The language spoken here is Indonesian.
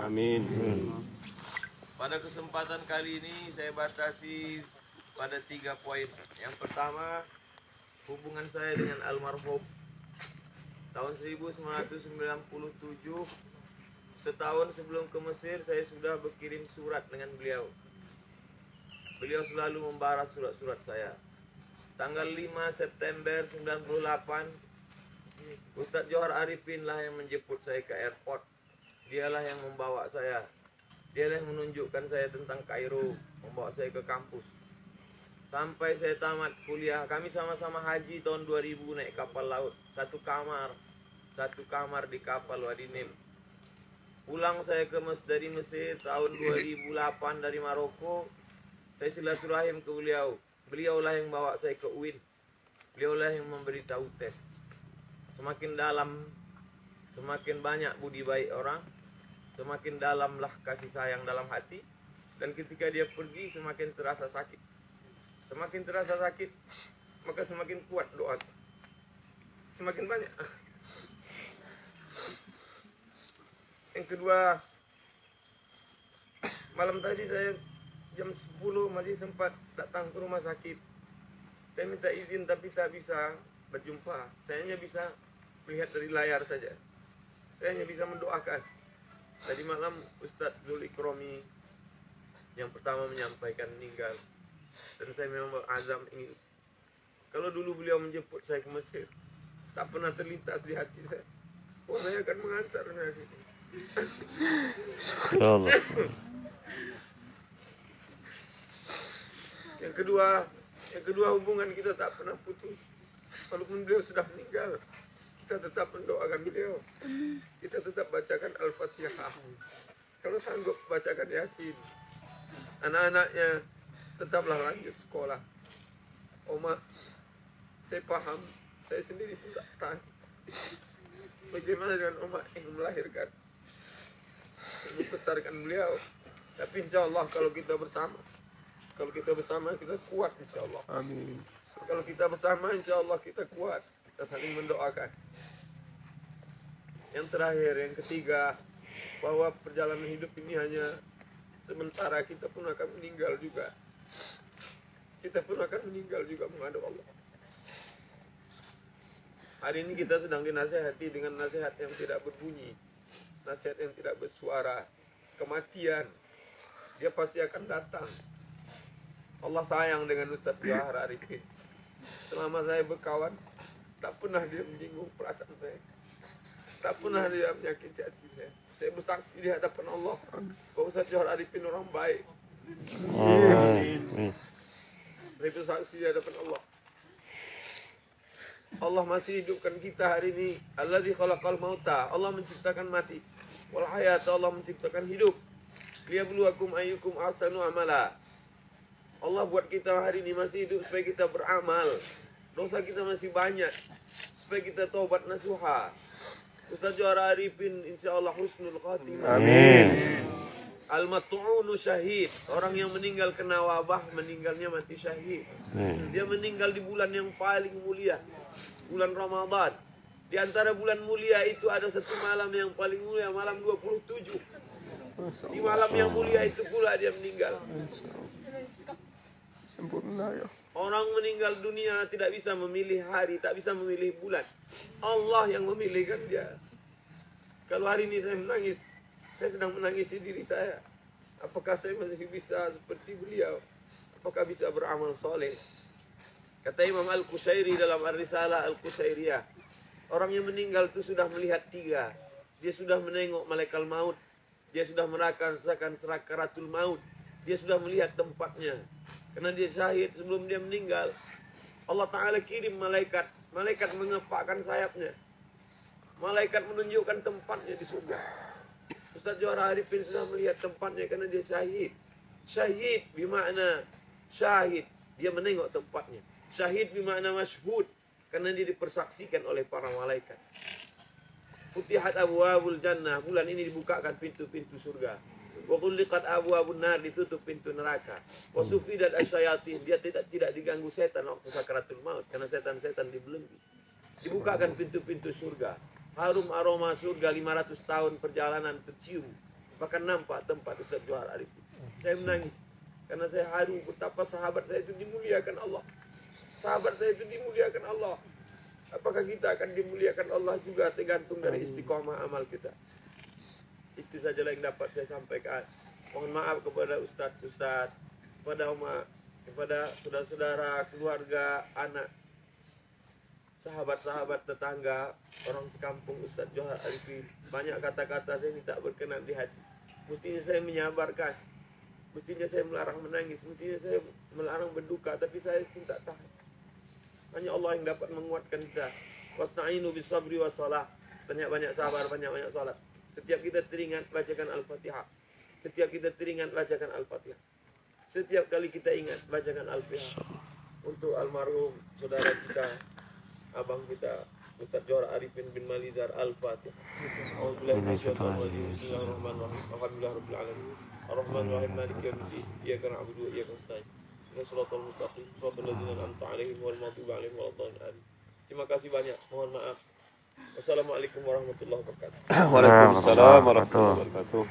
Amin. Pada kesempatan kali ini saya batasi pada 3 poin. Yang pertama, hubungan saya dengan almarhum. Tahun 1997, setahun sebelum ke Mesir, saya sudah berkirim surat dengan beliau. Beliau selalu membalas surat-surat saya. Tanggal 5 September 98, Ustadz Johar Arifin lah yang menjemput saya ke airport. Dialah yang membawa saya. Dialah yang menunjukkan saya tentang Kairo, membawa saya ke kampus. Sampai saya tamat kuliah, kami sama-sama haji tahun 2000 naik kapal laut. Satu kamar di kapal Wadi Nim. Pulang saya dari Mesir tahun 2008 dari Maroko. Saya silaturahim ke beliau. Beliaulah yang bawa saya ke UIN. Beliaulah yang memberitahu tes. Semakin dalam, semakin banyak budi baik orang, semakin dalamlah kasih sayang dalam hati. Dan ketika dia pergi, semakin terasa sakit. Semakin terasa sakit, maka semakin kuat doa. Semakin banyak. Yang kedua, malam tadi saya jam 10 masih sempat datang ke rumah sakit. Saya minta izin tapi tak bisa berjumpa. Saya hanya bisa melihat dari layar saja. Saya hanya bisa mendoakan. Tadi malam Ustadz Zul Ikromi yang pertama menyampaikan meninggal. Dan saya memang berazam ingin. Kalau dulu beliau menjemput saya ke Mesir, tak pernah terlintas di hati saya. Oh, saya akan mengantarnya. Allah. Yang kedua hubungan kita tak pernah putus. Walaupun beliau sudah meninggal, kita tetap mendoakan beliau. Kita tetap bacakan Al-Fatihah. Kalau sanggup bacakan Yasin. Anak-anaknya tetaplah lanjut sekolah. Oma, saya paham. Saya sendiri pun tak tahan. Bagaimana dengan Oma yang melahirkan, yang membesarkan beliau. Tapi insya Allah kalau kita bersama kita kuat insya Allah. Amin. Kalau kita bersama insya Allah kita kuat. Kita saling mendoakan. Yang terakhir, yang ketiga, bahwa perjalanan hidup ini hanya sementara. Kita pun akan meninggal juga. Kita pun akan meninggal juga menghadap Allah. Hari ini kita sedang dinasihati dengan nasihat yang tidak berbunyi, nasihat yang tidak bersuara. Kematian, dia pasti akan datang. Allah sayang dengan Ustadz Johar Arifin. Selama saya berkawan, tak pernah dia menyinggung perasaan saya. Tak pernah dia menyakiti hati saya. Saya bersaksi di hadapan Allah bahwa Ustadz Johar Arifin orang baik. Saya bersaksi di hadapan Allah. Allah masih hidupkan kita hari ini. Alladzi khalaqal mauta. Allah menciptakan mati. Wal hayata, Allah menciptakan hidup. Liyabluwakum ayyukum ahsanu amala. Allah buat kita hari ini masih hidup supaya kita beramal. Dosa kita masih banyak, supaya kita taubat nasuha. Ustadz Johar Arifin insyaallah husnul khatimah. Amin. Al-mat'unu syahid. Orang yang meninggal kena wabah, meninggalnya mati syahid. Dia meninggal di bulan yang paling mulia, bulan Ramadan. Di antara bulan mulia itu ada satu malam yang paling mulia, malam 27. Di malam yang mulia itu pula dia meninggal. Sempurna ya. Orang meninggal dunia tidak bisa memilih hari, tak bisa memilih bulan. Allah yang memilihkan dia. Kalau hari ini saya menangis, saya sedang menangisi diri saya. Apakah saya masih bisa seperti beliau? Apakah bisa beramal soleh? Kata Imam Al-Qushairi dalam Ar-Risalah Al-Qushairiyah, orang yang meninggal itu sudah melihat 3. Dia sudah menengok malaikat maut. Dia sudah merasakan sakaratul maut. Dia sudah melihat tempatnya. Karena dia syahid sebelum dia meninggal. Allah Ta'ala kirim malaikat. Malaikat mengepakkan sayapnya. Malaikat menunjukkan tempatnya di surga. Ustadz Johar Arifin sudah melihat tempatnya karena dia syahid. Syahid bermakna syahid. Dia menengok tempatnya. Syahid bermakna masyhud. Karena dia dipersaksikan oleh para malaikat. Futihat abwabul jannah. Bulan ini dibukakan pintu-pintu surga. Wa ghulliqat abwabun nar, ditutup pintu neraka. Wa sufidat asyayatin, dia tidak diganggu setan waktu sakaratul maut karena setan-setan dibelenggu. Dibukakan pintu-pintu surga. Harum aroma surga 500 tahun perjalanan tercium. Bahkan nampak tempat Ustaz Johar Arifin. Saya menangis. Karena saya haru betapa sahabat saya itu dimuliakan Allah. Sahabat saya itu dimuliakan Allah. Apakah kita akan dimuliakan Allah juga tergantung dari istiqomah amal kita. Itu sajalah yang dapat saya sampaikan. Mohon maaf kepada ustaz-ustaz, kepada saudara-saudara, keluarga, anak, sahabat-sahabat, tetangga, orang sekampung Ustaz Johar Arifin. Banyak kata-kata saya ini tak berkenan di hati. Mestinya saya menyabarkan, mestinya saya melarang menangis, mestinya saya melarang berduka, tapi saya pun tak tahan. Hanya Allah yang dapat menguatkan kita. Wasta'inu bisabri wassalah. Banyak-banyak sabar, banyak-banyak salat. Setiap kita teringat, bacakan Al-Fatihah. Setiap kita teringat, bacakan Al-Fatihah. Setiap kali kita ingat, bacakan Al-Fatihah. Untuk almarhum saudara kita, abang kita, Ustaz Johar Arifin bin Malizar, Al-Fatihah. Bismillahirrahmanirrahim. Alhamdulillahirabbil alamin. Ar-Rahmanir-Rahim. Maliki yaumiddin. Iyyaka na'budu wa iyyaka nasta'in. Shiratal mustaqim, shiratal ladzina an'amta 'alaihim ghairil maghdubi 'alaihim waladdallin. Terima kasih banyak. Mohon maaf. Wassalamualaikum warahmatullahi wabarakatuh. Waalaikumsalam warahmatullahi wabarakatuh.